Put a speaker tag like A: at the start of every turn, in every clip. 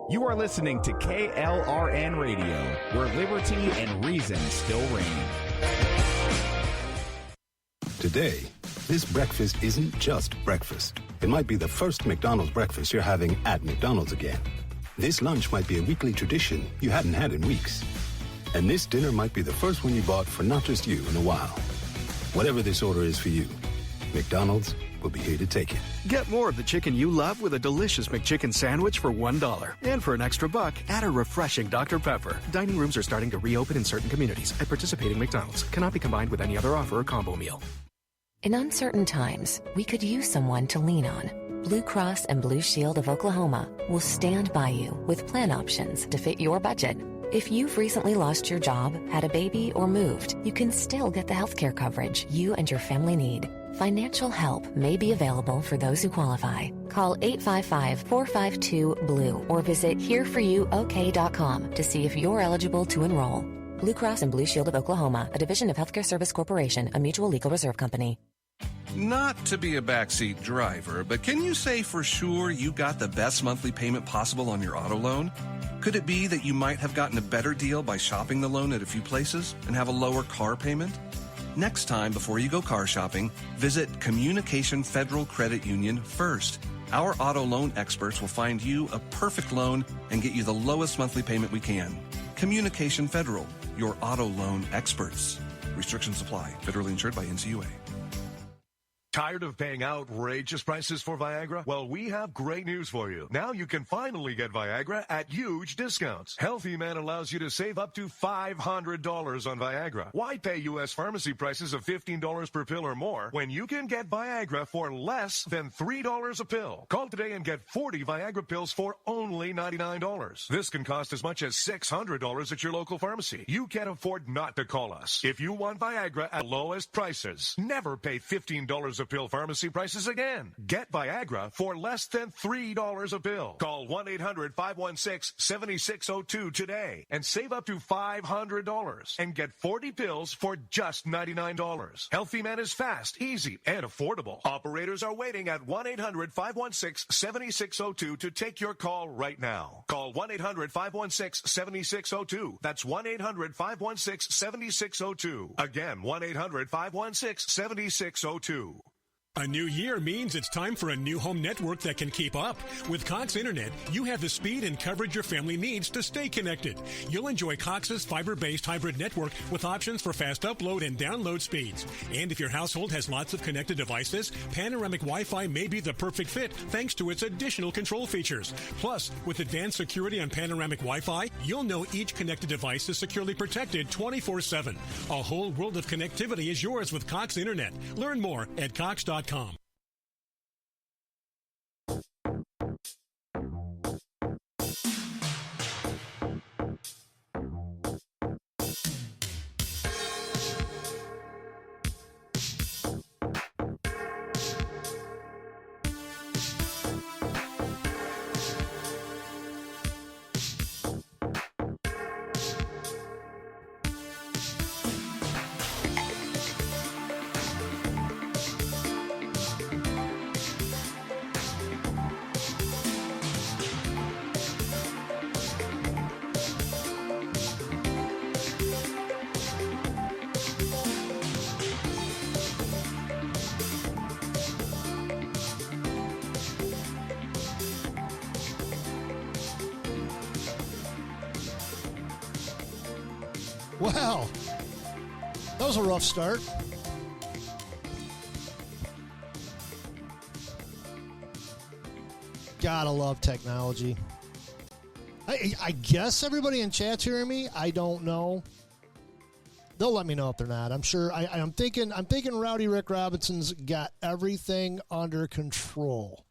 A: You are listening to KLRN Radio, where liberty and reason still reign.
B: Today, this breakfast isn't just breakfast. It might be the first McDonald's breakfast you're having at McDonald's again. This lunch might be a weekly tradition you hadn't had in weeks. And this dinner might be the first one you bought for not just you in a while. Whatever this order is for you, McDonald's will be here to take it.
C: Get more of the chicken you love with a delicious McChicken sandwich for $1. And for an extra buck, add a refreshing Dr. Pepper. Dining rooms are starting to reopen in certain communities at participating McDonald's. Cannot be combined with any other offer or combo meal.
D: In uncertain times, we could use someone to lean on. Blue Cross and Blue Shield of Oklahoma will stand by you with plan options to fit your budget. If you've recently lost your job, had a baby, or moved, you can still get the health care coverage you and your family need. Financial help may be available for those who qualify. Call 855-452-BLUE or visit hereforyouok.com to see if you're eligible to enroll. Blue Cross and Blue Shield of Oklahoma, a division of Healthcare Service Corporation, a mutual legal reserve company.
E: Not to be a backseat driver, but can you say for sure you got the best monthly payment possible on your auto loan? Could it be that you might have gotten a better deal by shopping the loan at a few places and have a lower car payment? Next time, before you go car shopping, visit Communication Federal Credit Union first. Our auto loan experts will find you a perfect loan and get you the lowest monthly payment we can. Communication Federal, your auto loan experts. Restrictions apply. Federally insured by NCUA.
F: Tired of paying outrageous prices for Viagra? Well, we have great news for you. Now you can finally get Viagra at huge discounts. Healthy Man allows you to save up to $500 on Viagra. Why pay U.S. pharmacy prices of $15 per pill or more when you can get Viagra for less than $3 a pill? Call today and get 40 Viagra pills for only $99. This can cost as much as $600 at your local pharmacy. You can't afford not to call us. If you want Viagra at lowest prices, never pay $15 a pill pharmacy prices again. Get Viagra for less than $3 a pill. Call 1-800-516-7602 today and save up to $500 and get 40 pills for just $99. Healthy Man is fast, easy, and affordable. Operators are waiting at 1-800-516-7602 to take your call right now. Call 1-800-516-7602. That's 1-800-516-7602. Again, 1-800-516-7602.
G: A new year means it's time for a new home network that can keep up. With Cox Internet, you have the speed and coverage your family needs to stay connected. You'll enjoy Cox's fiber-based hybrid network with options for fast upload and download speeds. And if your household has lots of connected devices, Panoramic Wi-Fi may be the perfect fit thanks to its additional control features. Plus, with advanced security on Panoramic Wi-Fi, you'll know each connected device is securely protected 24/7. A whole world of connectivity is yours with Cox Internet. Learn more at Cox.com.
H: Wow, that was a rough start. Gotta love technology. I guess everybody in chat's hearing me. I don't know. They'll let me know if they're not. I'm sure. I'm thinking Rowdy Rick Robinson's got everything under control.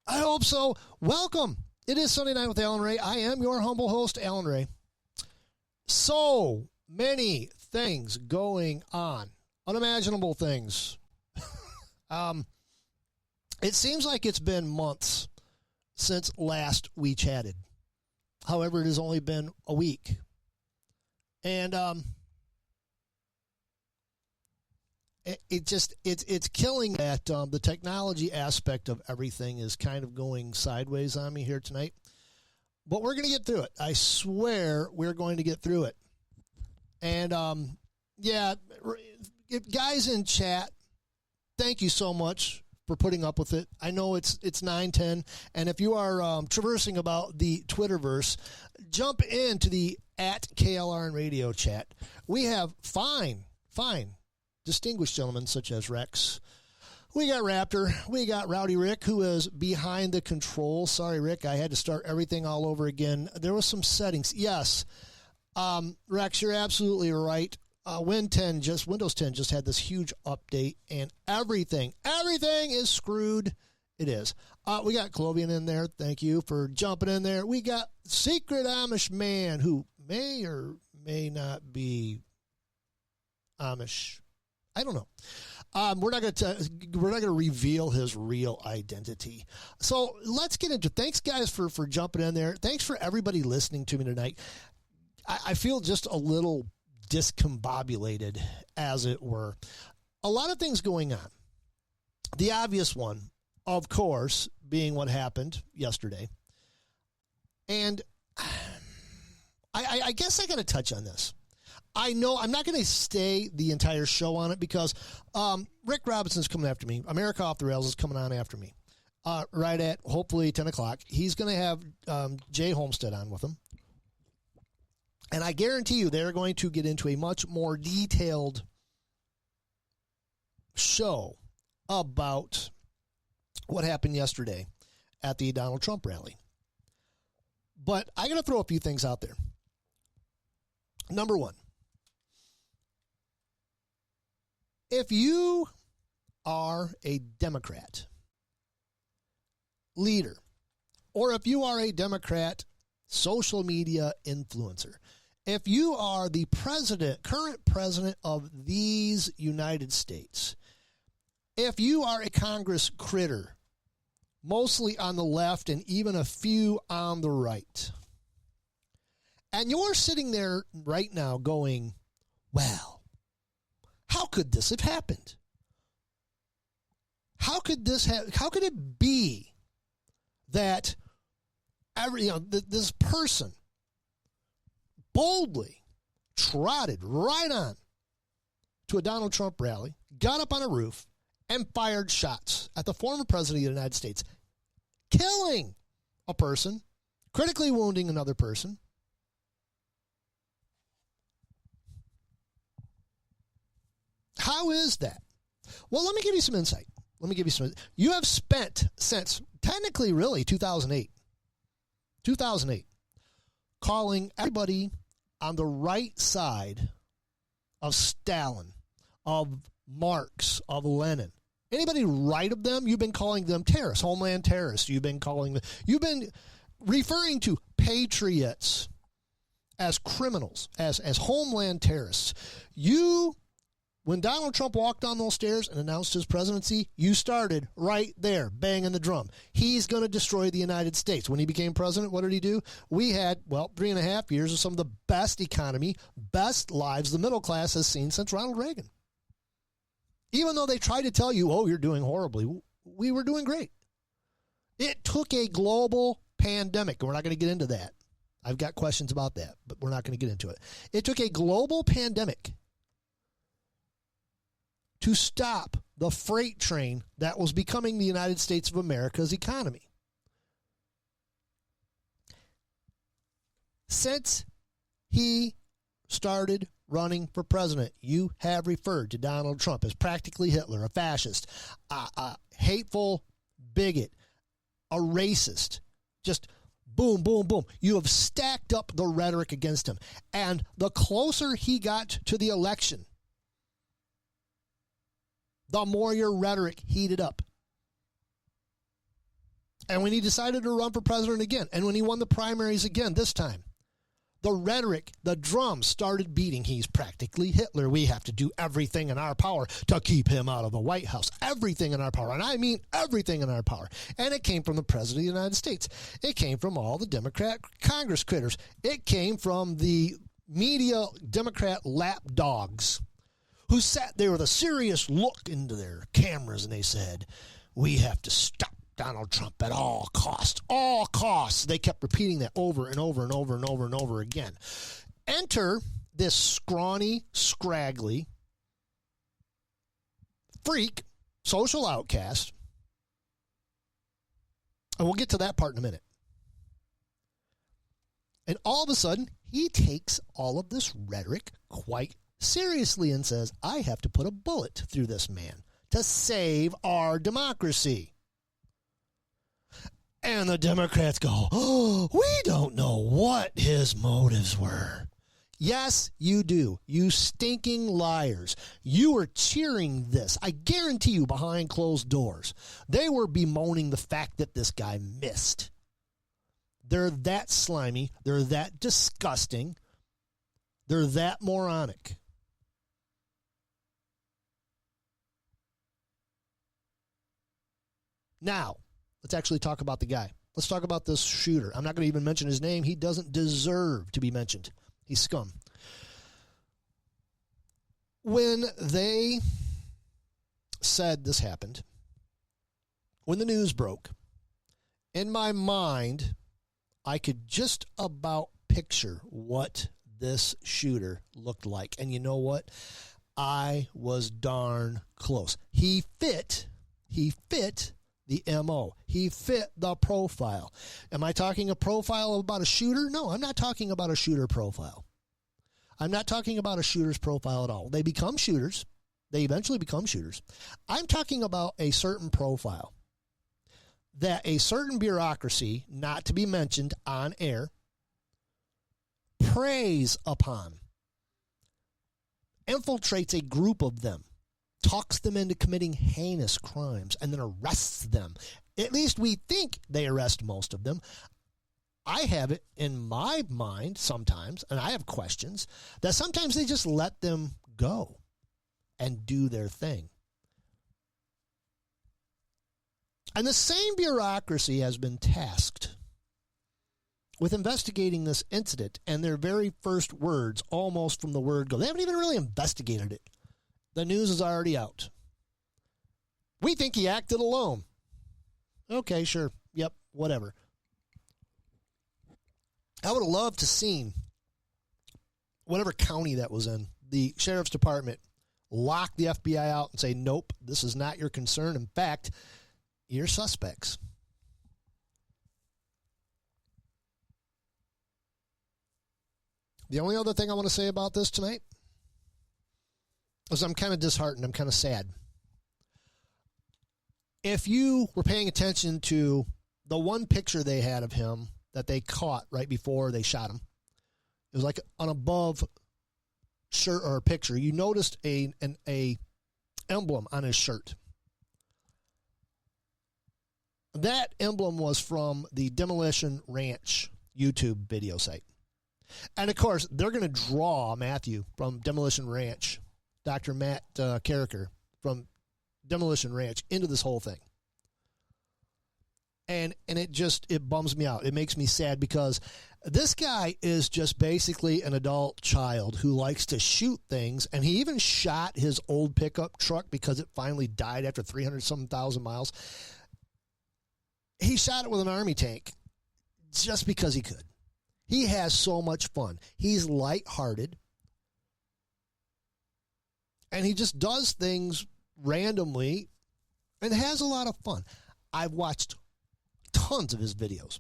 H: I hope so. Welcome. It is Sunday Night with Alan Ray. I am your humble host, Alan Ray. So many things going on, unimaginable things. It seems like it's been months since last we chatted. However, it has only been a week. And it's killing that the technology aspect of everything is kind of going sideways on me here tonight. But we're going to get through it. I swear we're going to get through it. And, guys in chat, thank you so much for putting up with it. I know it's 9:10, and if you are traversing about the Twitterverse, jump into the @KLRNradio chat. We have fine, distinguished gentlemen such as Rex. We got Raptor. We got Rowdy Rick, who is behind the controls. Sorry, Rick, I had to start everything all over again. There was some settings. Yes, Rex, you're absolutely right. Windows 10 just had this huge update, and everything is screwed. It is. We got Clovian in there. Thank you for jumping in there. We got Secret Amish Man, who may or may not be Amish. I don't know. We're not going to reveal his real identity. So let's get into it. Thanks, guys, for jumping in there. Thanks for everybody listening to me tonight. I feel just a little discombobulated, as it were. A lot of things going on. The obvious one, of course, being what happened yesterday. And I guess I got to touch on this. I know I'm not going to stay the entire show on it because Rick Robinson's coming after me. America Off the Rails is coming on after me. Right at hopefully 10 o'clock. He's going to have Jay Homestead on with him. And I guarantee you they're going to get into a much more detailed show about what happened yesterday at the Donald Trump rally. But I got to throw a few things out there. Number one, if you are a Democrat leader, or if you are a Democrat social media influencer, if you are the current president of these United States, if you are a Congress critter, mostly on the left and even a few on the right, and you're sitting there right now going, well, how could this have happened? How could it be that this person boldly trotted right on to a Donald Trump rally, got up on a roof, and fired shots at the former president of the United States, killing a person, critically wounding another person? How is that? Well, let me give you some insight. You have spent since technically really 2008, calling everybody on the right side of Stalin, of Marx, of Lenin. Anybody right of them, you've been calling them terrorists, homeland terrorists. You've been referring to patriots as criminals, as homeland terrorists. When Donald Trump walked down those stairs and announced his presidency, you started right there, banging the drum. He's going to destroy the United States. When he became president, what did he do? We had, 3.5 years of some of the best economy, best lives the middle class has seen since Ronald Reagan. Even though they tried to tell you, oh, you're doing horribly, we were doing great. It took a global pandemic, and we're not going to get into that. I've got questions about that, but we're not going to get into it. It took a global pandemic to stop the freight train that was becoming the United States of America's economy. Since he started running for president, you have referred to Donald Trump as practically Hitler, a fascist, a hateful bigot, a racist. Just boom, boom, boom. You have stacked up the rhetoric against him. And the closer he got to the election, the more your rhetoric heated up. And when he decided to run for president again, and when he won the primaries again this time, the rhetoric, the drums started beating. He's practically Hitler. We have to do everything in our power to keep him out of the White House. Everything in our power. And I mean everything in our power. And it came from the president of the United States. It came from all the Democrat Congress critters. It came from the media Democrat lapdogs who sat there with a serious look into their cameras and they said, we have to stop Donald Trump at all costs. All costs. They kept repeating that over and over and over and over and over again. Enter this scrawny, scraggly freak, social outcast. And we'll get to that part in a minute. And all of a sudden, he takes all of this rhetoric quite seriously and says, I have to put a bullet through this man to save our democracy. And the Democrats go, oh, we don't know what his motives were. Yes, you do. You stinking liars. You were cheering this. I guarantee you behind closed doors. They were bemoaning the fact that this guy missed. They're that slimy. They're that disgusting. They're that moronic. Now, let's actually talk about the guy. Let's talk about this shooter. I'm not going to even mention his name. He doesn't deserve to be mentioned. He's scum. When they said this happened, when the news broke, in my mind, I could just about picture what this shooter looked like. And you know what? I was darn close. He fit the MO. He fit the profile. Am I talking a profile about a shooter? No, I'm not talking about a shooter profile. I'm not talking about a shooter's profile at all. They become shooters. They eventually become shooters. I'm talking about a certain profile that a certain bureaucracy, not to be mentioned on air, preys upon, infiltrates a group of them, talks them into committing heinous crimes, and then arrests them. At least we think they arrest most of them. I have it in my mind sometimes, and I have questions, that sometimes they just let them go and do their thing. And the same bureaucracy has been tasked with investigating this incident, and their very first words, almost from the word go, they haven't even really investigated it. The news is already out. We think he acted alone. Okay, sure. Yep, whatever. I would have loved to seen whatever county that was in, the sheriff's department lock the FBI out and say, nope, this is not your concern. In fact, you're suspects. The only other thing I want to say about this tonight is I'm kind of disheartened. I'm kind of sad. If you were paying attention to the one picture they had of him that they caught right before they shot him, it was like an above shirt or picture. You noticed a emblem on his shirt. That emblem was from the Demolition Ranch YouTube video site. And, of course, they're going to draw Matthew from Demolition Ranch, Dr. Matt Carricker from Demolition Ranch, into this whole thing. And it bums me out. It makes me sad because this guy is just basically an adult child who likes to shoot things. And he even shot his old pickup truck because it finally died after 300-some-thousand miles. He shot it with an army tank just because he could. He has so much fun. He's lighthearted. And he just does things randomly and has a lot of fun. I've watched tons of his videos.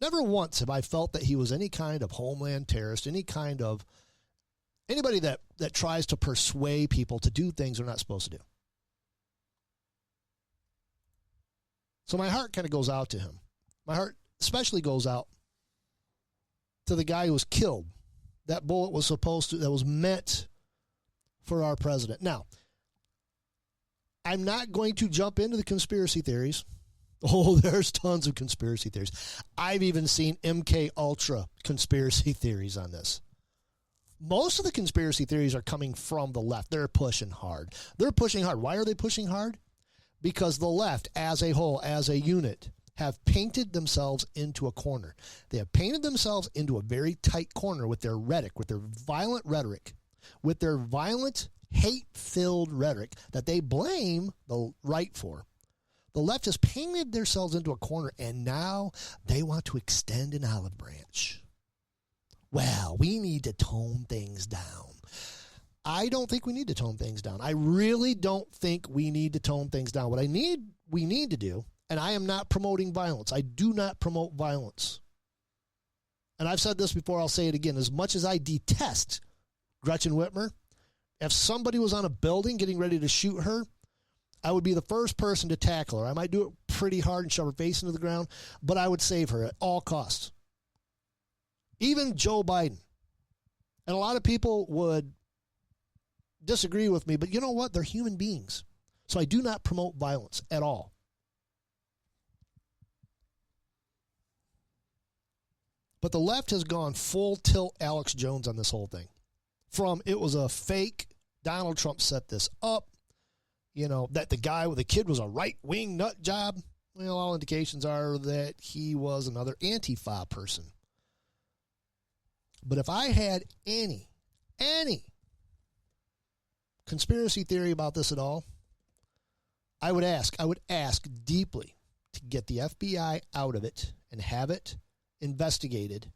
H: Never once have I felt that he was any kind of homeland terrorist, anybody that tries to persuade people to do things they're not supposed to do. So my heart kind of goes out to him. My heart especially goes out to the guy who was killed. That bullet was that was meant for our president. Now, I'm not going to jump into the conspiracy theories. Oh, there's tons of conspiracy theories. I've even seen MK Ultra conspiracy theories on this. Most of the conspiracy theories are coming from the left. They're pushing hard. Why are they pushing hard? Because the left, as a whole, as a unit, have painted themselves into a corner. They have painted themselves into a very tight corner with their rhetoric, with their violent rhetoric, with their violent, hate-filled rhetoric that they blame the right for. The left has painted themselves into a corner, and now they want to extend an olive branch. Well, we need to tone things down. I don't think we need to tone things down. I really don't think we need to tone things down. What we need to do, and I am not promoting violence. I do not promote violence. And I've said this before, I'll say it again. As much as I detest Gretchen Whitmer, if somebody was on a building getting ready to shoot her, I would be the first person to tackle her. I might do it pretty hard and shove her face into the ground, but I would save her at all costs. Even Joe Biden. And a lot of people would disagree with me, but you know what? They're human beings. So I do not promote violence at all. But the left has gone full tilt Alex Jones on this whole thing. From it was a fake, Donald Trump set this up, that the guy with the kid was a right-wing nut job. Well, all indications are that he was another Antifa person. But if I had any conspiracy theory about this at all, I would ask deeply to get the FBI out of it and have it investigated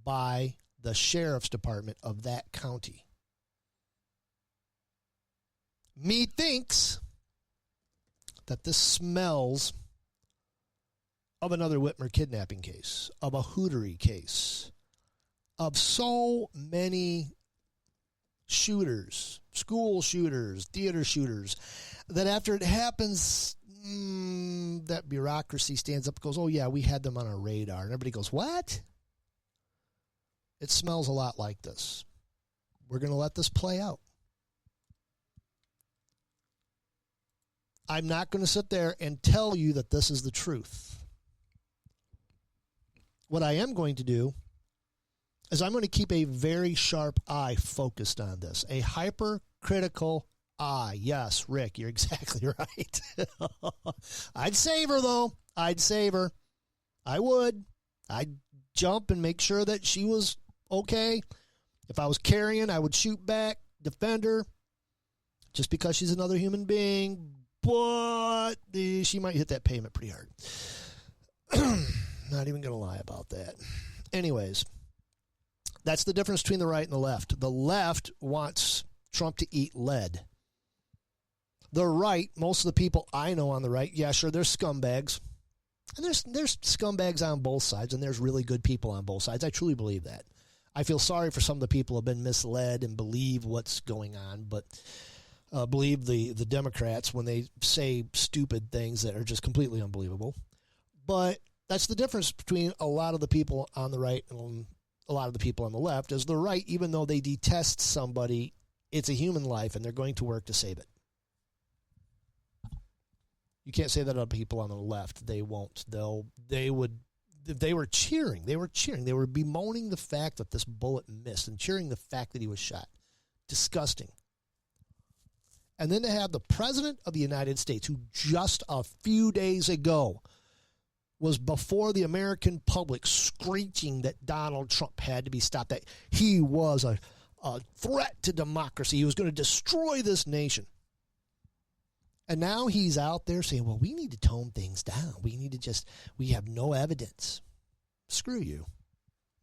H: by the sheriff's department of that county. Me thinks that this smells of another Whitmer kidnapping case, of a hootery case, of so many shooters, school shooters, theater shooters, that after it happens, that bureaucracy stands up and goes, oh yeah, we had them on our radar. And everybody goes, what? It smells a lot like this. We're going to let this play out. I'm not going to sit there and tell you that this is the truth. What I am going to do is I'm going to keep a very sharp eye focused on this, a hypercritical eye. Yes, Rick, you're exactly right. I'd save her, though. I'd save her. I would. I'd jump and make sure that she was okay. If I was carrying, I would shoot back, defend her, just because she's another human being. But she might hit that payment pretty hard. Not even going to lie about that. Anyways, that's the difference between the right and the left. The left wants Trump to eat lead. The right, most of the people I know on the right, yeah, sure, there's scumbags. And there's scumbags on both sides, and there's really good people on both sides. I truly believe that. I feel sorry for some of the people who have been misled and believe what's going on, but believe the Democrats when they say stupid things that are just completely unbelievable. But that's the difference between a lot of the people on the right and a lot of the people on the left, is the right, even though they detest somebody, it's a human life, and they're going to work to save it. You can't say that about people on the left. They won't. They would. If they were cheering. They were cheering. They were bemoaning the fact that this bullet missed and cheering the fact that he was shot. Disgusting. And then to have the President of the United States, who just a few days ago was before the American public screeching that Donald Trump had to be stopped, that he was a threat to democracy. He was going to destroy this nation. And now he's out there saying, well, we need to tone things down. We have no evidence. Screw you.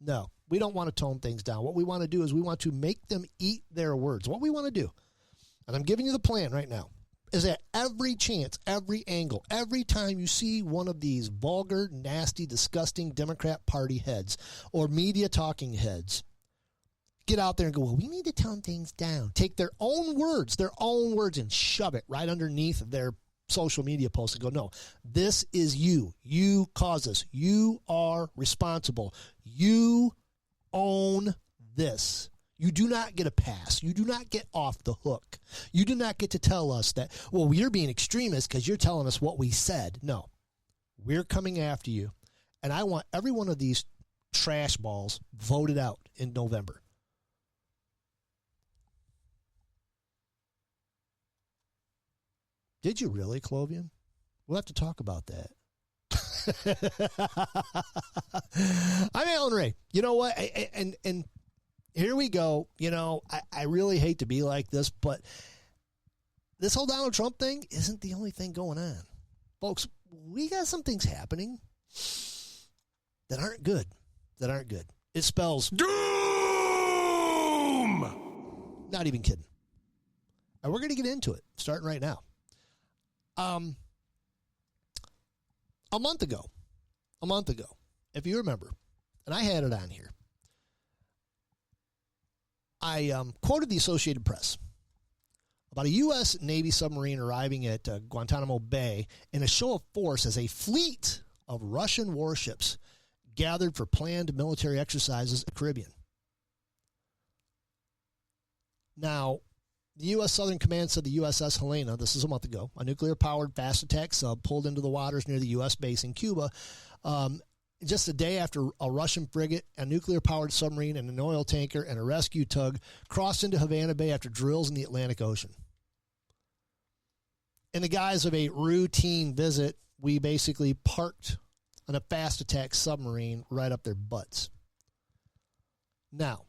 H: No, we don't want to tone things down. What we want to do is we want to make them eat their words. What we want to do, and I'm giving you the plan right now, is at every chance, every angle, every time you see one of these vulgar, nasty, disgusting Democrat Party heads or media talking heads, get out there and go, well, we need to tone things down. Take their own words, and shove it right underneath their social media posts and go, no, this is you. You caused this. You are responsible. You own this. You do not get a pass. You do not get off the hook. You do not get to tell us that, well, you're being extremist because you're telling us what we said. No, we're coming after you. And I want every one of these trash balls voted out in November. Did you really, Clovian? We'll have to talk about that. I'm Alan Ray. You know what? And here we go. You know, I really hate to be like this, but this whole Donald Trump thing isn't the only thing going on. Folks, we got some things happening that aren't good. It spells
F: Doom!
H: Not even kidding. And we're going to get into it, starting right now. A month ago, if you remember, and I had it on here, I quoted the Associated Press about a U.S. Navy submarine arriving at Guantanamo Bay in a show of force as a fleet of Russian warships gathered for planned military exercises in the Caribbean. Now, the U.S. Southern Command said the USS Helena, this is a month ago, a nuclear-powered fast attack sub pulled into the waters near the U.S. base in Cuba just a day after a Russian frigate, a nuclear-powered submarine, and an oil tanker and a rescue tug crossed into Havana Bay after drills in the Atlantic Ocean. In the guise of a routine visit, we basically parked on a fast attack submarine right up their butts. Now,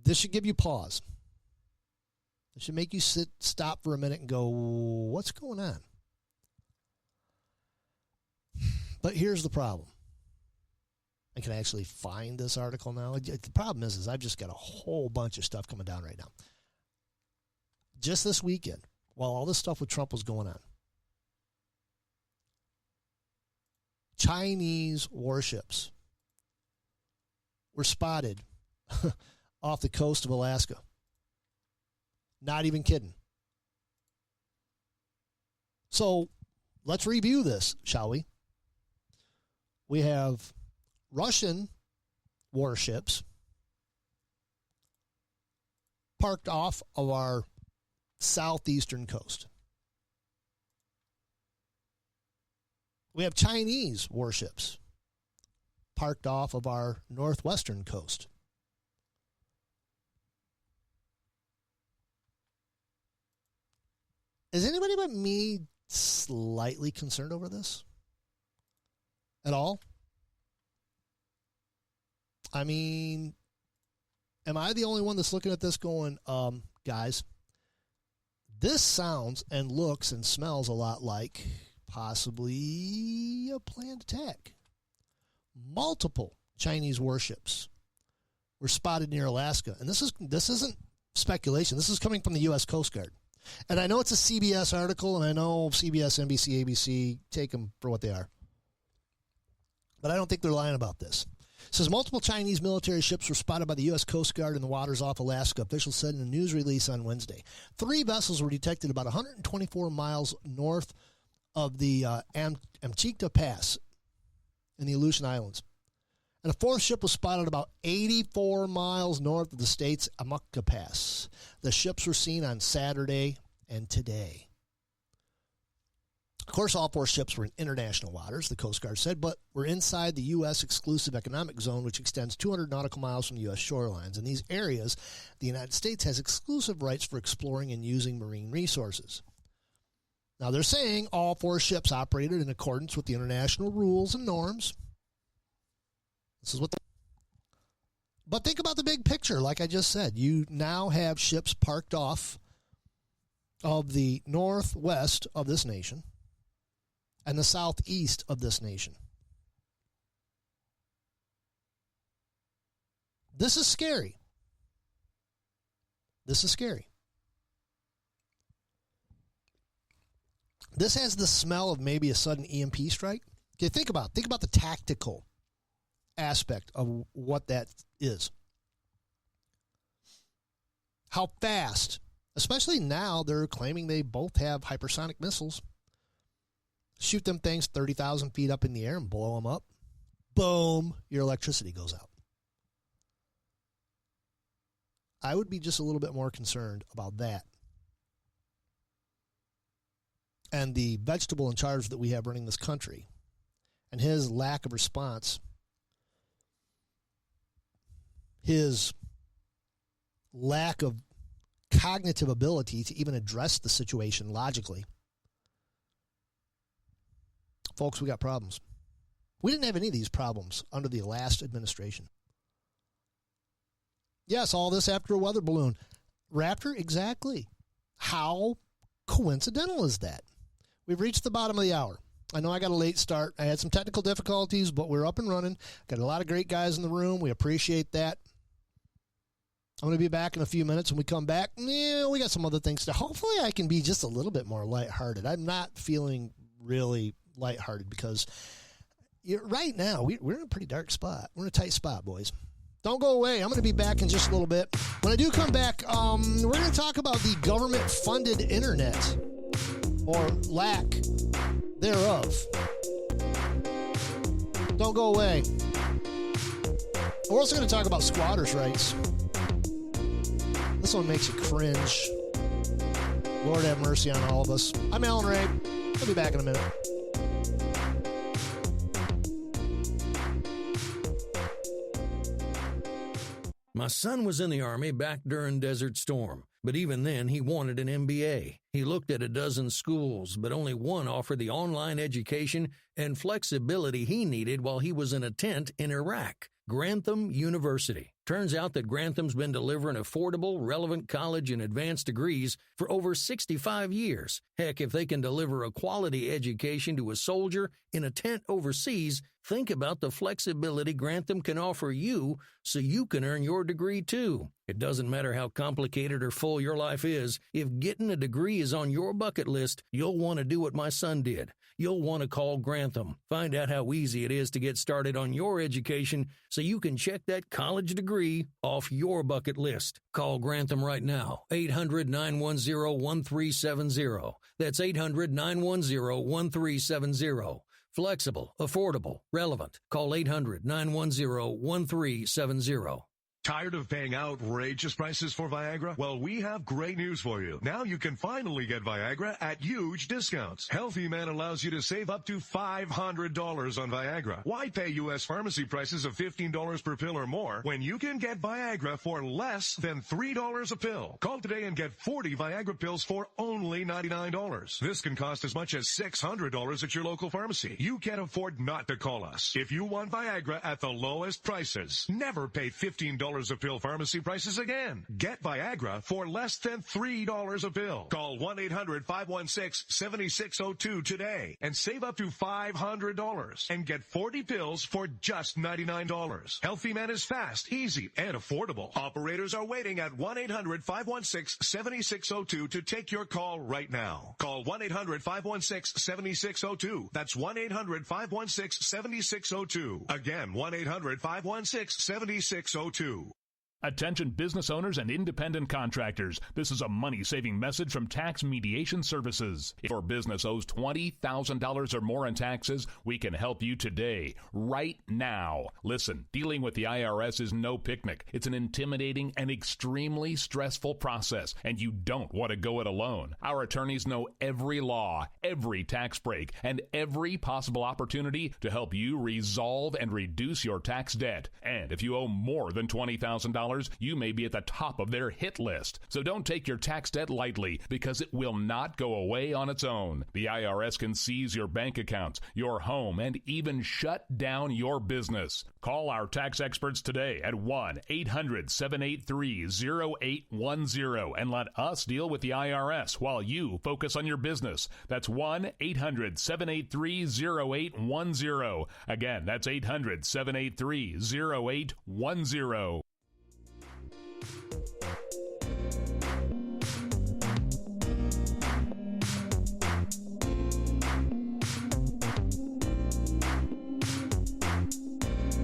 H: this should give you pause. It should make you stop for a minute and go, what's going on? But here's the problem. I can actually find this article now. The problem is I've just got a whole bunch of stuff coming down right now. Just this weekend, while all this stuff with Trump was going on, Chinese warships were spotted off the coast of Alaska. Not even kidding. So let's review this, shall we? We have Russian warships parked off of our southeastern coast. We have Chinese warships parked off of our northwestern coast. Is anybody but me slightly concerned over this? At all? I mean, am I the only one that's looking at this going, guys, this sounds and looks and smells a lot like possibly a planned attack. Multiple Chinese warships were spotted near Alaska. And this isn't speculation. This is coming from the U.S. Coast Guard. And I know it's a CBS article, and I know CBS, NBC, ABC, take them for what they are. But I don't think they're lying about this. It says multiple Chinese military ships were spotted by the U.S. Coast Guard in the waters off Alaska, officials said in a news release on Wednesday. 3 vessels were detected about 124 miles north of the Amchitka Pass in the Aleutian Islands. And a 4th ship was spotted about 84 miles north of the state's Amchitka Pass. The ships were seen on Saturday and today. Of course, all 4 ships were in international waters, the Coast Guard said, but were inside the U.S. exclusive economic zone, which extends 200 nautical miles from U.S. shorelines. In these areas, the United States has exclusive rights for exploring and using marine resources. Now, they're saying all 4 ships operated in accordance with the international rules and norms. This is what but think about the big picture, like I just said. You now have ships parked off of the northwest of this nation and the southeast of this nation. This is scary. This is scary. This has the smell of maybe a sudden EMP strike. Okay, think about the tactical aspect of what that is. How fast, especially now they're claiming they both have hypersonic missiles. Shoot them things 30,000 feet up in the air and blow them up. Boom, your electricity goes out. I would be just a little bit more concerned about that. And the vegetable in charge that we have running this country and his lack of response, his lack of cognitive ability to even address the situation logically. Folks, we got problems. We didn't have any of these problems under the last administration. Yes, all this after a weather balloon. Raptor, exactly. How coincidental is that? We've reached the bottom of the hour. I know I got a late start. I had some technical difficulties, but we're up and running. Got a lot of great guys in the room. We appreciate that. I'm going to be back in a few minutes. When we come back, we got some other things to. Hopefully I can be just a little bit more lighthearted. I'm not feeling really lighthearted because right now we're in a pretty dark spot. We're in a tight spot, boys. Don't go away. I'm going to be back in just a little bit. When I do come back, we're going to talk about the government-funded internet, or lack thereof. Don't go away. We're also going to talk about squatters' rights. This one makes you cringe. Lord have mercy on all of us. I'm Alan Ray. I'll be back in a minute.
I: My son was in the Army back during Desert Storm, but even then he wanted an MBA. He looked at a dozen schools, but only one offered the online education and flexibility he needed while he was in a tent in Iraq. Grantham University. Turns out that Grantham's been delivering affordable, relevant college and advanced degrees for over 65 years. Heck, if they can deliver a quality education to a soldier in a tent overseas, think about the flexibility Grantham can offer you so you can earn your degree too. It doesn't matter how complicated or full your life is. If getting a degree is on your bucket list, you'll want to do what my son did. You'll want to call Grantham. Find out how easy it is to get started on your education so you can check that college degree off your bucket list. Call Grantham right now. 800-910-1370. That's 800-910-1370. Flexible, affordable, relevant. Call 800-910-1370.
F: Tired of paying outrageous prices for Viagra? Well, we have great news for you. Now you can finally get Viagra at huge discounts. Healthy Man allows you to save up to $500 on Viagra. Why pay U.S. pharmacy prices of $15 per pill or more when you can get Viagra for less than $3 a pill? Call today and get 40 Viagra pills for only $99. This can cost as much as $600 at your local pharmacy. You can't afford not to call us. If you want Viagra at the lowest prices, never pay $15 a pill pharmacy prices again. Get Viagra for less than $3 a pill. Call 1-800-516-7602 today and save up to $500 and get 40 pills for just $99. Healthy Man is fast, easy, and affordable. Operators are waiting at 1-800-516-7602 to take your call right now. Call 1-800-516-7602. That's 1-800-516-7602. Again, 1-800-516-7602.
J: Attention business owners and independent contractors. This is a money-saving message from Tax Mediation Services. If your business owes $20,000 or more in taxes, we can help you today, right now. Listen, dealing with the IRS is no picnic. It's an intimidating and extremely stressful process, and you don't want to go it alone. Our attorneys know every law, every tax break, and every possible opportunity to help you resolve and reduce your tax debt. And if you owe more than $20,000, you may be at the top of their hit list. So don't take your tax debt lightly, because it will not go away on its own. The IRS can seize your bank accounts, your home, and even shut down your business. Call our tax experts today at 1-800-783-0810 and let us deal with the IRS while you focus on your business. That's 1-800-783-0810. Again, that's 800-783-0810.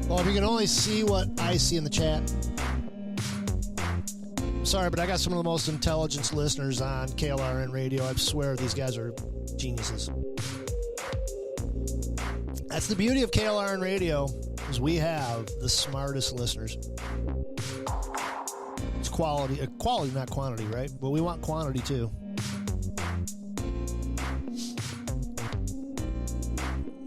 H: Well, if you can only see what I see in the chat. I'm sorry, but I got some of the most intelligent listeners on KLRN Radio. I swear these guys are geniuses. That's the beauty of KLRN Radio, is we have the smartest listeners. It's quality, not quantity, right? But we want quantity too.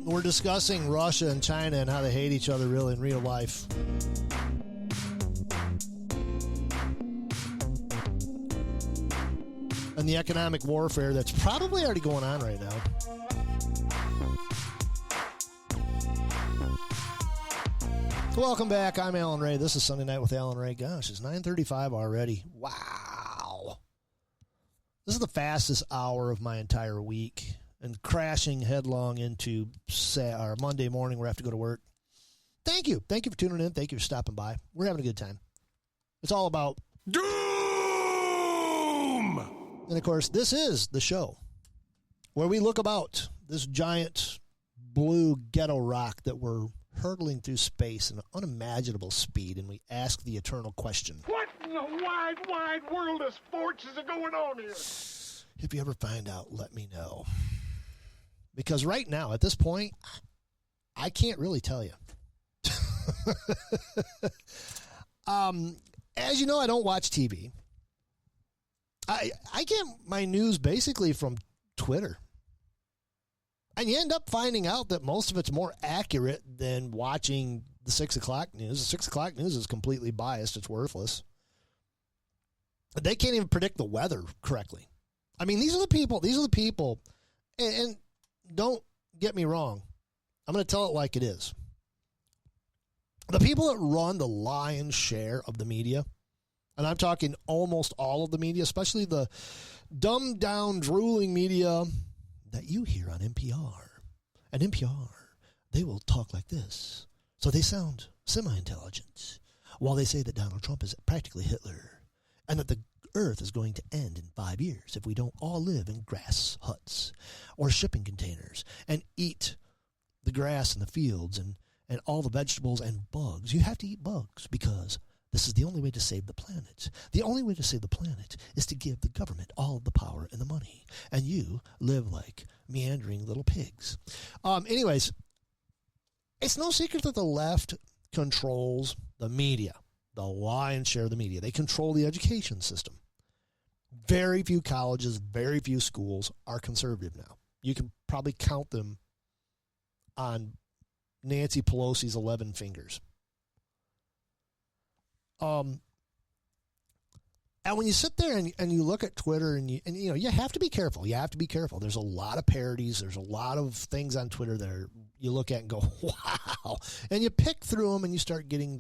H: We're discussing Russia and China and how they hate each other really in real life. And the economic warfare that's probably already going on right now. Welcome back. I'm Alan Ray. This is Sunday Night with Alan Ray. Gosh, it's 9:35 already. Wow. This is the fastest hour of my entire week. and crashing headlong into our Monday morning where I have to go to work. Thank you. Thank you for tuning in. Thank you for stopping by. We're having a good time. It's all about
F: Doom!
H: And, of course, this is the show where we look about this giant blue ghetto rock that we're hurtling through space at an unimaginable speed, and we ask the eternal question.
K: What in the wide, wide world of sports is going on here?
H: If you ever find out, let me know. Because right now, at this point, I can't really tell you. As you know, I don't watch TV. I get my news basically from Twitter. And you end up finding out that most of it's more accurate than watching the 6 o'clock news. The 6 o'clock news is completely biased. It's worthless. They can't even predict the weather correctly. I mean, these are the people, and don't get me wrong. I'm going to tell it like it is. The people that run the lion's share of the media, and I'm talking almost all of the media, especially the dumbed-down, drooling media that you hear on NPR. And NPR, they will talk like this. So they sound semi-intelligent while they say that Donald Trump is practically Hitler and that the earth is going to end in 5 years if we don't all live in grass huts or shipping containers and eat the grass in the fields and all the vegetables and bugs. You have to eat bugs because this is the only way to save the planet. The only way to save the planet is to give the government all the power and the money. And you live like meandering little pigs. Anyways, it's no secret that the left controls the media, the lion's share of the media. They control the education system. Very few colleges, very few schools are conservative now. You can probably count them on Nancy Pelosi's 11 fingers. And when you sit there and you look at Twitter and you have to be careful. You have to be careful. There's a lot of parodies. There's a lot of things on Twitter that you look at and go, wow. And you pick through them and you start getting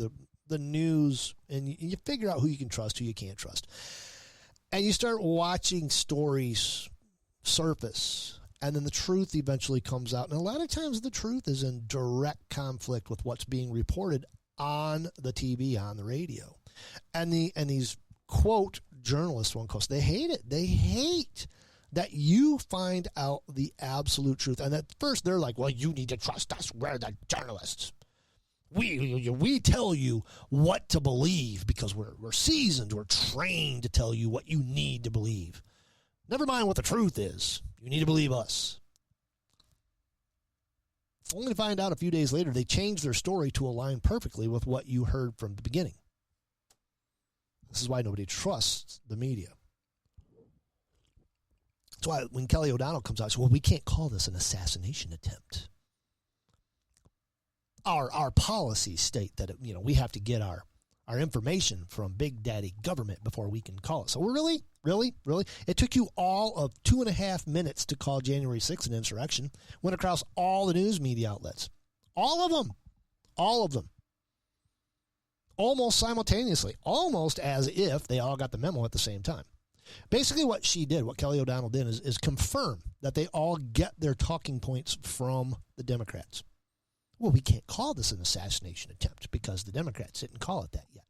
H: the news and you figure out who you can trust, who you can't trust. And you start watching stories surface. And then the truth eventually comes out. And a lot of times the truth is in direct conflict with what's being reported on the TV, on the radio. And these, quote, journalists, they hate it. They hate that you find out the absolute truth. And at first they're like, well, you need to trust us. We're the journalists. We tell you what to believe because we're seasoned. We're trained to tell you what you need to believe. Never mind what the truth is. You need to believe us. Only to find out a few days later they changed their story to align perfectly with what you heard from the beginning. This is why nobody trusts the media. That's why when Kelly O'Donnell comes out, she says, well, we can't call this an assassination attempt. Our policies state that we have to get our information from Big Daddy government before we can call it. So really? It took you all of 2.5 minutes to call January 6th an insurrection. Went across all the news media outlets. All of them. Almost simultaneously. Almost as if they all got the memo at the same time. Basically what Kelly O'Donnell did is confirm that they all get their talking points from the Democrats. Well, we can't call this an assassination attempt because the Democrats didn't call it that yet.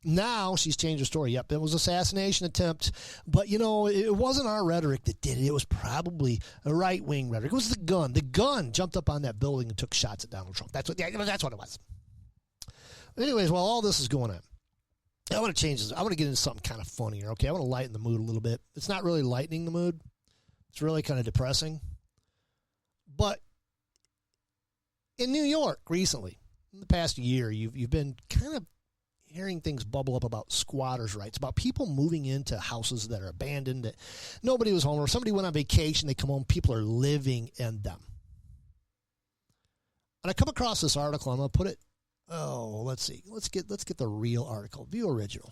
H: Now she's changed her story. Yep, it was an assassination attempt, but it wasn't our rhetoric that did it. It was probably a right-wing rhetoric. It was the gun. The gun jumped up on that building and took shots at Donald Trump. That's what it was. Anyways, while all this is going on, I want to change this. I want to get into something kind of funnier. Okay, I want to lighten the mood a little bit. It's not really lightening the mood. It's really kind of depressing. But in New York recently, in the past year, you've been kind of hearing things bubble up about squatters' rights, about people moving into houses that are abandoned, that nobody was home, or somebody went on vacation, they come home, people are living in them. And I come across this article, I'm going to put it, let's see, let's get the real article, View Original.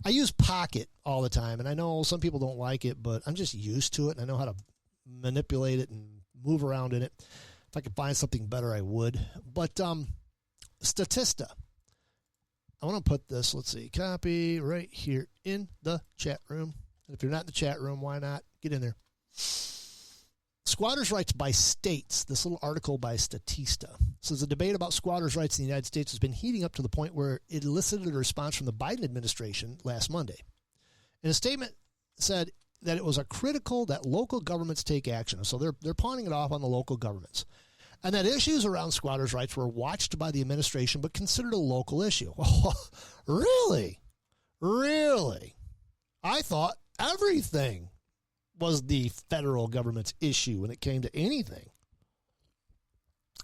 H: I use Pocket all the time, and I know some people don't like it, but I'm just used to it, and I know how to manipulate it and move around in it. If I could find something better, I would. But Statista. I want to put this, let's see, copy right here in the chat room. And if you're not in the chat room, why not? Get in there. Squatters' rights by states. This little article by Statista says the debate about squatters' rights in the United States has been heating up to the point where it elicited a response from the Biden administration last Monday. In a statement, said that it was critical that local governments take action. So they're pawning it off on the local governments. And that issues around squatters' rights were watched by the administration but considered a local issue. Oh, really? Really? I thought everything was the federal government's issue when it came to anything.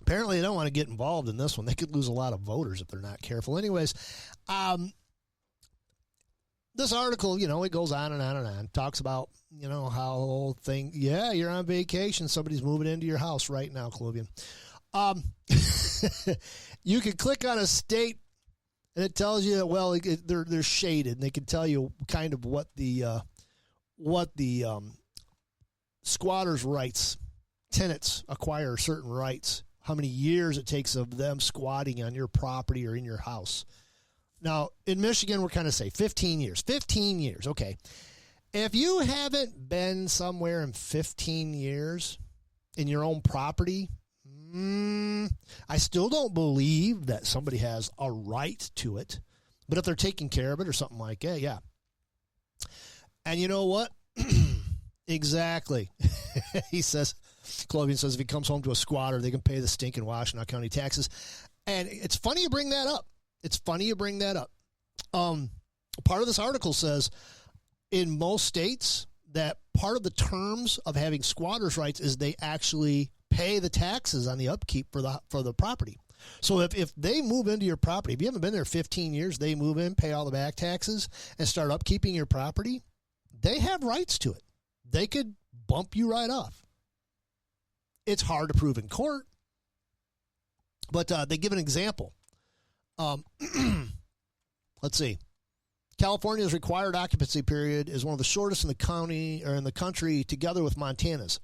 H: Apparently, they don't want to get involved in this one. They could lose a lot of voters if they're not careful. Anyways, this article, it goes on and on and on. Talks about, how you're on vacation. Somebody's moving into your house right now, Clovian. You can click on a state, and it tells you, well, they're shaded, and they can tell you kind of what the squatters' rights, tenants acquire certain rights, how many years it takes of them squatting on your property or in your house. Now, in Michigan, we're kind of say 15 years. 15 years, okay. If you haven't been somewhere in 15 years in your own property, I still don't believe that somebody has a right to it. But if they're taking care of it or something like that, yeah. And you know what? Exactly. He says, Clovian says if he comes home to a squatter, they can pay the stinking Washtenaw County taxes. And it's funny you bring that up. Part of this article says in most states that part of the terms of having squatters' rights is they actually pay the taxes on the upkeep for the property. So if they move into your property, if you haven't been there 15 years, they move in, pay all the back taxes, and start upkeeping your property, they have rights to it. They could bump you right off. It's hard to prove in court, but they give an example. Let's see. California's required occupancy period is one of the shortest in the county or in the country, together with Montana's.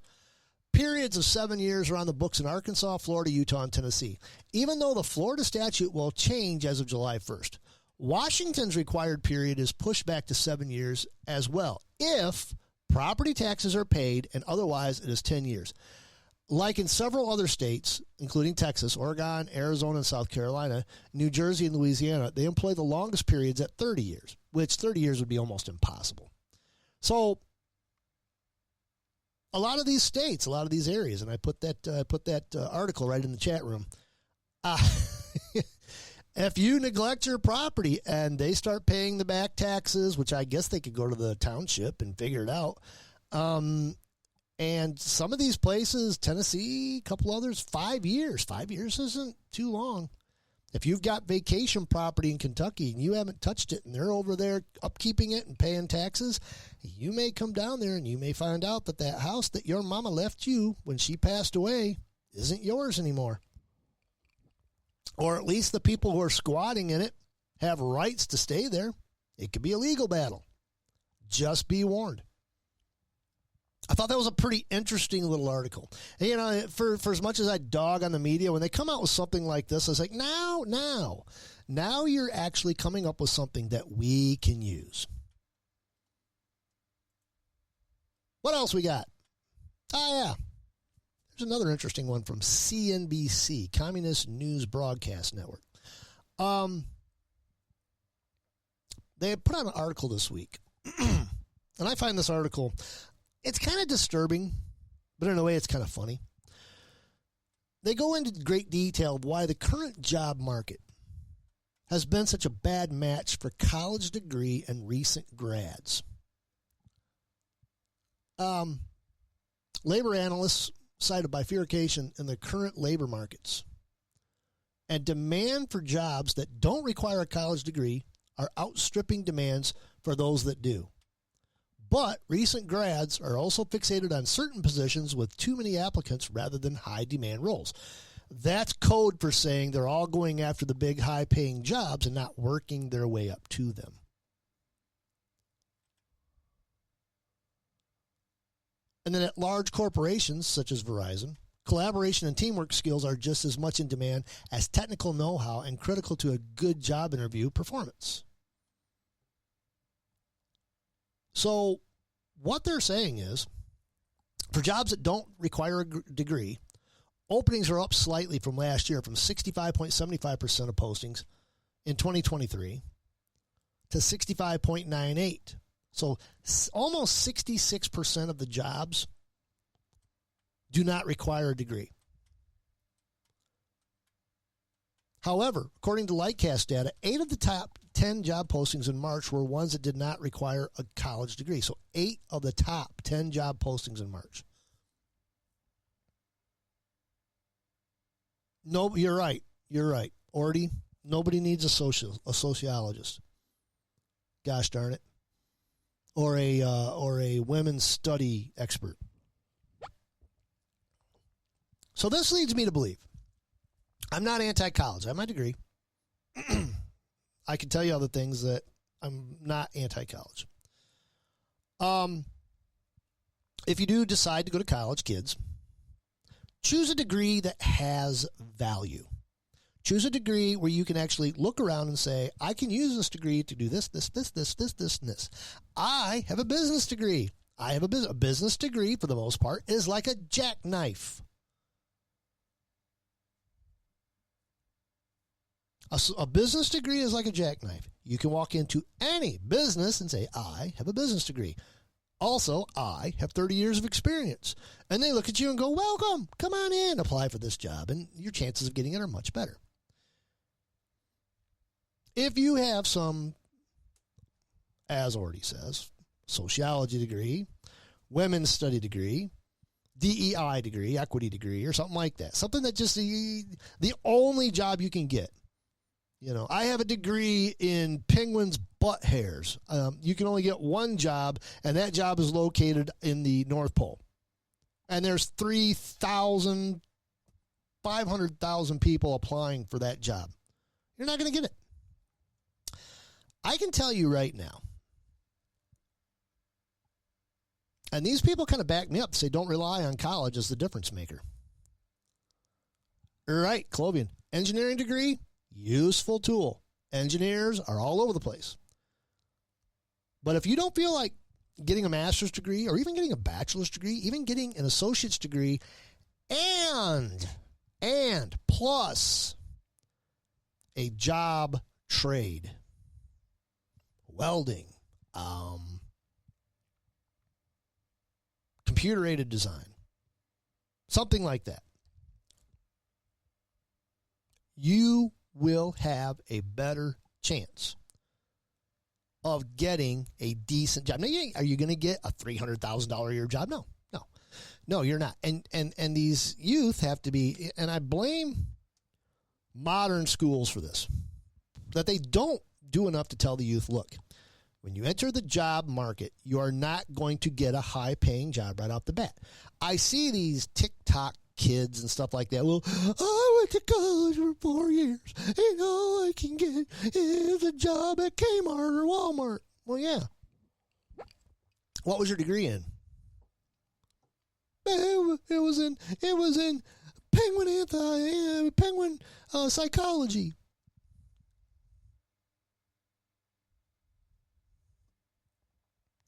H: Periods of 7 years are on the books in Arkansas, Florida, Utah, and Tennessee, even though the Florida statute will change as of July 1st. Washington's required period is pushed back to 7 years as well, if property taxes are paid, and otherwise it is 10 years. Like in several other states, including Texas, Oregon, Arizona, and South Carolina, New Jersey, and Louisiana, they employ the longest periods at 30 years, which 30 years would be almost impossible. So a lot of these states, a lot of these areas, and I put that article right in the chat room, if you neglect your property and they start paying the back taxes, which I guess they could go to the township and figure it out, and some of these places, Tennessee, a couple others, 5 years. 5 years isn't too long. If you've got vacation property in Kentucky and you haven't touched it and they're over there upkeeping it and paying taxes, you may come down there and you may find out that that house that your mama left you when she passed away isn't yours anymore. Or at least the people who are squatting in it have rights to stay there. It could be a legal battle. Just be warned. I thought that was a pretty interesting little article. And, for as much as I dog on the media, when they come out with something like this, I was like, now you're actually coming up with something that we can use. What else we got? Oh, yeah. There's another interesting one from CNBC, Communist News Broadcast Network. They put out an article this week, and I find this article, it's kind of disturbing, but in a way it's kind of funny. They go into great detail of why the current job market has been such a bad match for college degree and recent grads. Labor analysts cited bifurcation in the current labor markets, and demand for jobs that don't require a college degree are outstripping demands for those that do. But recent grads are also fixated on certain positions with too many applicants rather than high-demand roles. That's code for saying they're all going after the big, high-paying jobs and not working their way up to them. And then at large corporations such as Verizon, collaboration and teamwork skills are just as much in demand as technical know-how and critical to a good job interview performance. So what they're saying is For jobs that don't require a degree, openings are up slightly from last year, from 65.75% of postings in 2023 to 65.98%. So almost 66% of the jobs do not require a degree. However, according to Lightcast data, 8 of the top 10 job postings in March were ones that did not require a college degree. So 8 of the top 10 job postings in March. No, you're right. You're right. Orty, nobody needs a sociologist. Gosh darn it. Or a women's study expert. So this leads me to believe I'm not anti-college. I have my degree. I can tell you other things that I'm not anti-college. If you do decide to go to college, kids, choose a degree that has value. Choose a degree where you can actually look around and say, I can use this degree to do this, and this. I have a business degree. A business degree, for the most part, is like a jackknife. A business degree is like a jackknife. You can walk into any business and say, I have a business degree. Also, I have 30 years of experience. And they look at you and go, welcome, come on in, apply for this job. And your chances of getting it are much better. If you have some, as Orty says, sociology degree, women's study degree, DEI degree, equity degree, or something like that, something that just the only job you can get. You know, I have a degree in penguins' butt hairs. You can only get one job, and that job is located in the North Pole. And there's 500,000 people applying for that job. You're not going to get it. I can tell you right now, and these people kind of back me up, say don't rely on college as the difference maker. Right, Clovian. Engineering degree, useful tool. Engineers are all over the place. But if you don't feel like getting a master's degree or even getting a bachelor's degree, even getting an associate's degree, and plus a job trade, welding, computer-aided design, something like that, you will have a better chance of getting a decent job. Now, are you going to get a $300,000 a year job? No, you're not. And these youth have to be, and I blame modern schools for this, that they don't do enough to tell the youth, look, when you enter the job market, you are not going to get a high-paying job right off the bat. I see these TikTok kids and stuff like that. Well, I went to college for 4 years, and all I can get is a job at Kmart or Walmart. Well, yeah. What was your degree in? It was in penguin psychology.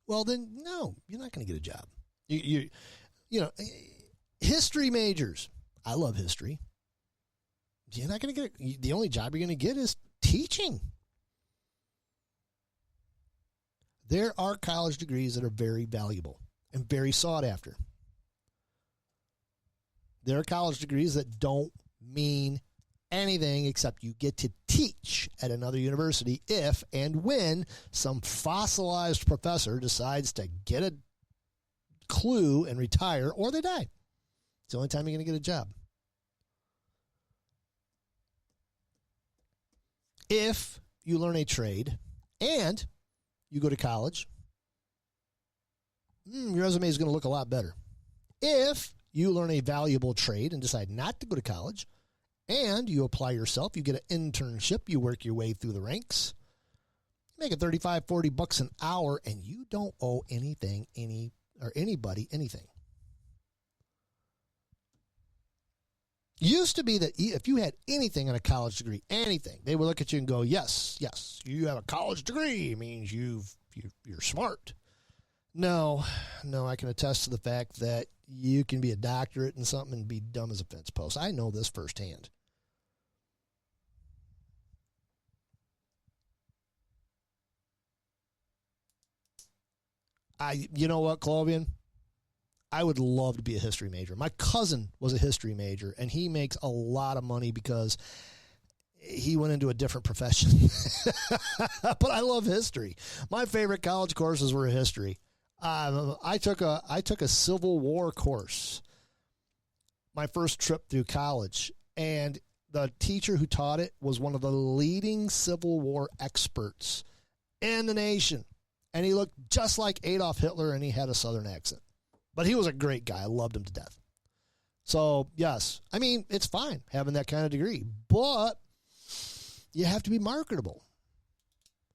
H: Well, then, no, you're not going to get a job. You know, history majors. I love history. You're not going to get the only job you're going to get is teaching. There are college degrees that are very valuable and very sought after. There are college degrees that don't mean anything except you get to teach at another university if and when some fossilized professor decides to get a clue and retire, or they die. It's the only time you're going to get a job. If you learn a trade and you go to college, your resume is going to look a lot better. If you learn a valuable trade and decide not to go to college, and you apply yourself, you get an internship, you work your way through the ranks, you make $35-40 an hour, and you don't owe anybody anything. Used to be that if you had anything on a college degree, anything, they would look at you and go, yes, you have a college degree. It means you're smart. No, I can attest to the fact that you can be a doctorate in something and be dumb as a fence post. I know this firsthand. You know what, Clovian? I would love to be a history major. My cousin was a history major, and he makes a lot of money because he went into a different profession. But I love history. My favorite college courses were history. I took a Civil War course my first trip through college, and the teacher who taught it was one of the leading Civil War experts in the nation. And he looked just like Adolf Hitler, and he had a Southern accent. But he was a great guy. I loved him to death. So, yes, I mean, it's fine having that kind of degree, but you have to be marketable.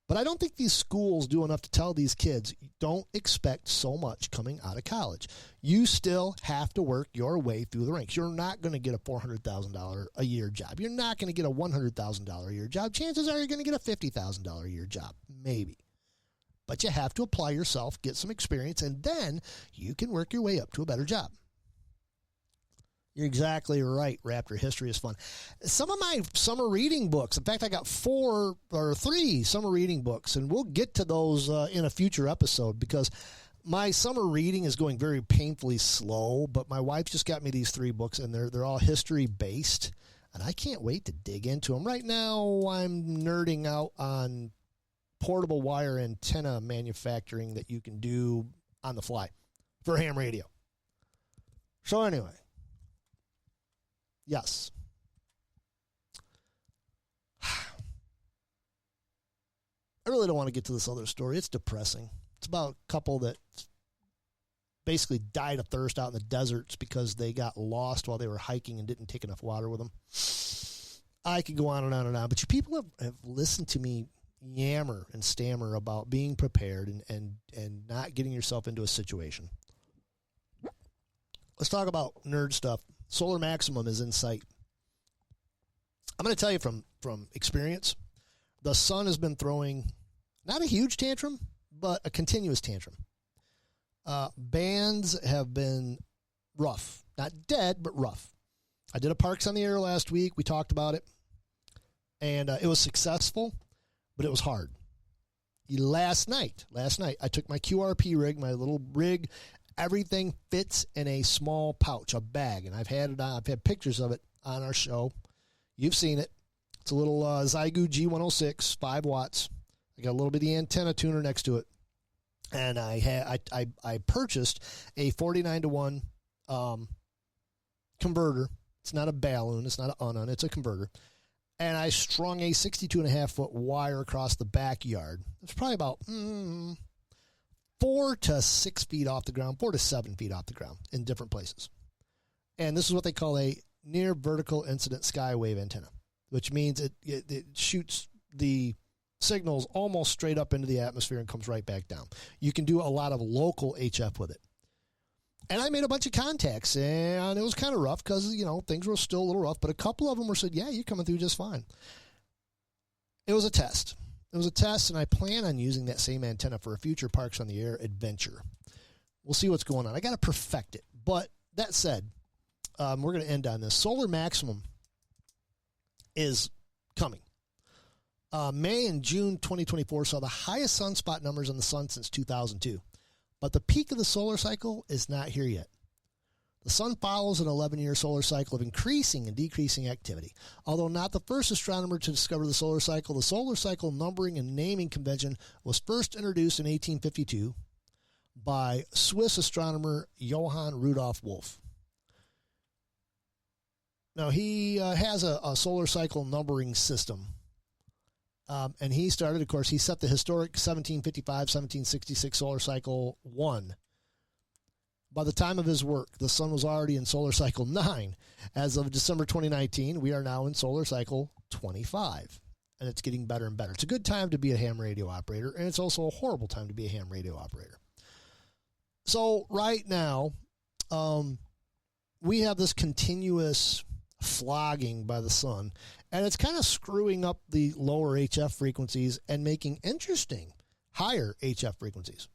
H: But I don't think these schools do enough to tell these kids, don't expect so much coming out of college. You still have to work your way through the ranks. You're not going to get a $400,000 a year job. You're not going to get a $100,000 a year job. Chances are you're going to get a $50,000 a year job, maybe. But you have to apply yourself, get some experience, and then you can work your way up to a better job. You're exactly right, Raptor. History is fun. Some of my summer reading books, in fact, I got 4 or 3 summer reading books, and we'll get to those in a future episode because my summer reading is going very painfully slow, but my wife just got me these 3 books, and they're all history-based, and I can't wait to dig into them. Right now, I'm nerding out on portable wire antenna manufacturing that you can do on the fly for ham radio. So anyway, yes. I really don't want to get to this other story. It's depressing. It's about a couple that basically died of thirst out in the deserts because they got lost while they were hiking and didn't take enough water with them. I could go on and on and on, but you people have listened to me yammer and stammer about being prepared and not getting yourself into a situation. Let's talk about nerd stuff. Solar maximum is in sight. I'm going to tell you from experience, the sun has been throwing not a huge tantrum, but a continuous tantrum. Bands have been rough. Not dead, but rough. I did a Parks on the Air last week. We talked about it. And it was successful, but it was hard. Last night, I took my QRP rig, my little rig. Everything fits in a small pouch, a bag, and I've had pictures of it on our show. You've seen it. It's a little Zygu G106, 5 watts. I got a little bitty antenna tuner next to it, and I purchased a 49-to-1 converter. It's not a balloon. It's not an unun. It's a converter. And I strung a 62.5-foot wire across the backyard. It's probably about 4 to 6 feet off the ground, 4 to 7 feet off the ground in different places. And this is what they call a near vertical incident skywave antenna, which means it shoots the signals almost straight up into the atmosphere and comes right back down. You can do a lot of local HF with it. And I made a bunch of contacts, and it was kind of rough because, things were still a little rough. But a couple of them were said, yeah, you're coming through just fine. It was a test. And I plan on using that same antenna for a future Parks on the Air adventure. We'll see what's going on. I got to perfect it. But that said, we're going to end on this. Solar maximum is coming. May and June 2024 saw the highest sunspot numbers on the sun since 2002. But the peak of the solar cycle is not here yet. The sun follows an 11-year solar cycle of increasing and decreasing activity. Although not the first astronomer to discover the solar cycle numbering and naming convention was first introduced in 1852 by Swiss astronomer Johann Rudolf Wolf. Now, he has a solar cycle numbering system. And he started, of course, he set the historic 1755-1766 solar cycle 1. By the time of his work, the sun was already in solar cycle 9. As of December 2019, we are now in solar cycle 25. And it's getting better and better. It's a good time to be a ham radio operator, and it's also a horrible time to be a ham radio operator. So right now, we have this continuous flogging by the sun, and it's kind of screwing up the lower HF frequencies and making interesting higher HF frequencies.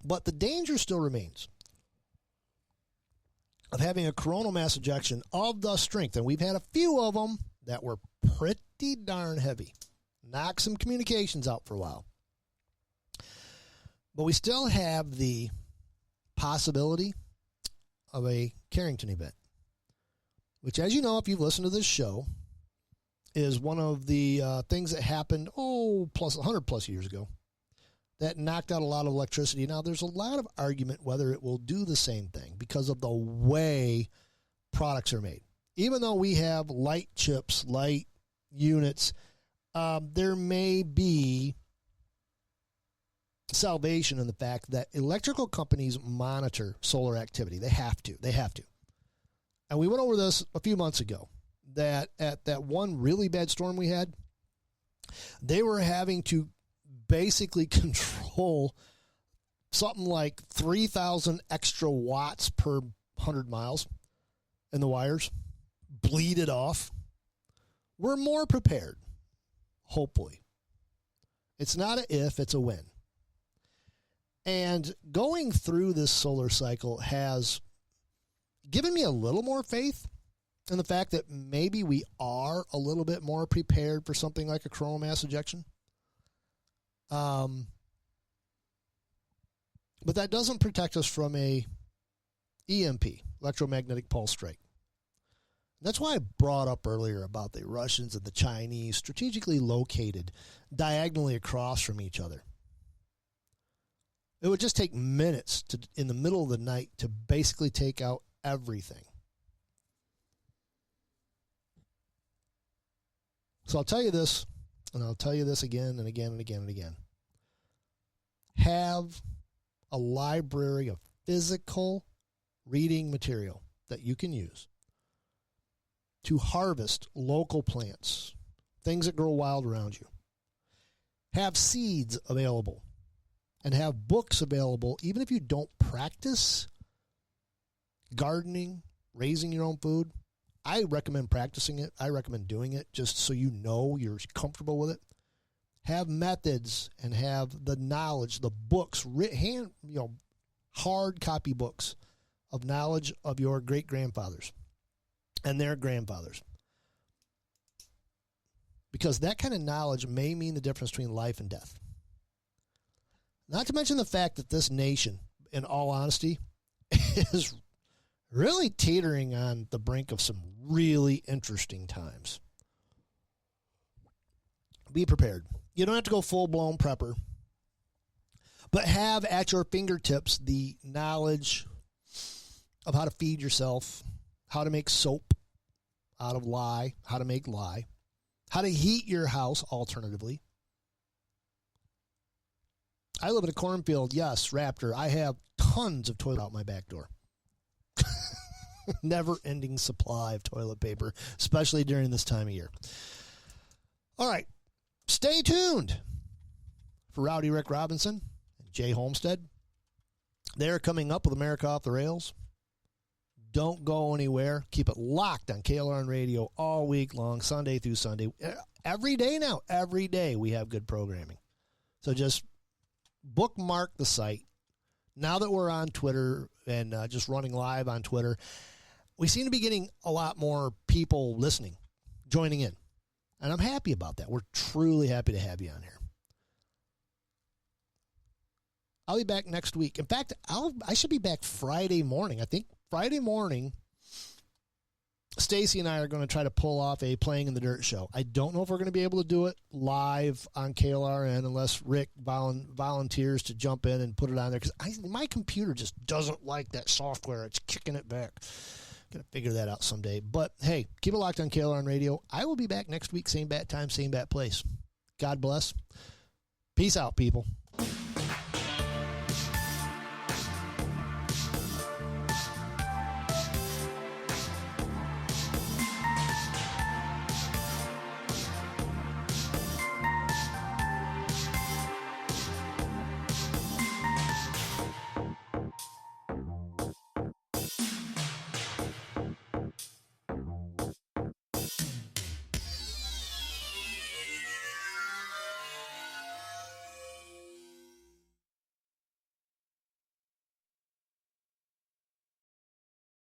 H: But the danger still remains of having a coronal mass ejection of the strength, and we've had a few of them that were pretty darn heavy. Knocked some communications out for a while. But we still have the possibility of a Carrington event, which, as you know, if you've listened to this show, is one of the things that happened, 100+ years ago, that knocked out a lot of electricity. Now, there's a lot of argument whether it will do the same thing because of the way products are made. Even though we have light chips, light units, there may be salvation in the fact that electrical companies monitor solar activity. They have to. And we went over this a few months ago, that at that one really bad storm we had, they were having to basically control something like 3,000 extra watts per 100 miles in the wires, bleed it off. We're more prepared, hopefully. It's not a if, it's a when. And going through this solar cycle has given me a little more faith in the fact that maybe we are a little bit more prepared for something like a coronal mass ejection. But that doesn't protect us from a EMP, electromagnetic pulse strike. That's why I brought up earlier about the Russians and the Chinese strategically located diagonally across from each other. It would just take minutes in the middle of the night to basically take out everything. So I'll tell you this, and I'll tell you this again and again and again and again. Have a library of physical reading material that you can use to harvest local plants, things that grow wild around you. Have seeds available and have books available, even if you don't practice gardening, raising your own food. I recommend practicing it. I recommend doing it just so you know you're comfortable with it. Have methods and have the knowledge, the books, hard copy books of knowledge of your great-grandfathers and their grandfathers. Because that kind of knowledge may mean the difference between life and death. Not to mention the fact that this nation, in all honesty, is really teetering on the brink of some really interesting times. Be prepared. You don't have to go full-blown prepper, but have at your fingertips the knowledge of how to feed yourself, how to make soap out of lye, how to make lye, how to heat your house alternatively. I live in a cornfield. Yes, Raptor. I have tons of toilet out my back door. Never-ending supply of toilet paper, especially during this time of year. All right. Stay tuned for Rowdy Rick Robinson and Jay Homestead. They're coming up with America Off the Rails. Don't go anywhere. Keep it locked on KLRNRadio all week long, Sunday through Sunday. Every day now, every day we have good programming. So just bookmark the site. Now that we're on Twitter and just running live on Twitter, we seem to be getting a lot more people listening, joining in. And I'm happy about that. We're truly happy to have you on here. I'll be back next week. In fact, I should be back Friday morning. I think Friday morning, Stacy and I are going to try to pull off a Playing in the Dirt show. I don't know if we're going to be able to do it live on KLRN unless Rick volunteers to jump in and put it on there, because my computer just doesn't like that software. It's kicking it back. Got to figure that out someday. But, hey, keep it locked on KLRN Radio. I will be back next week, same bat time, same bat place. God bless. Peace out, people.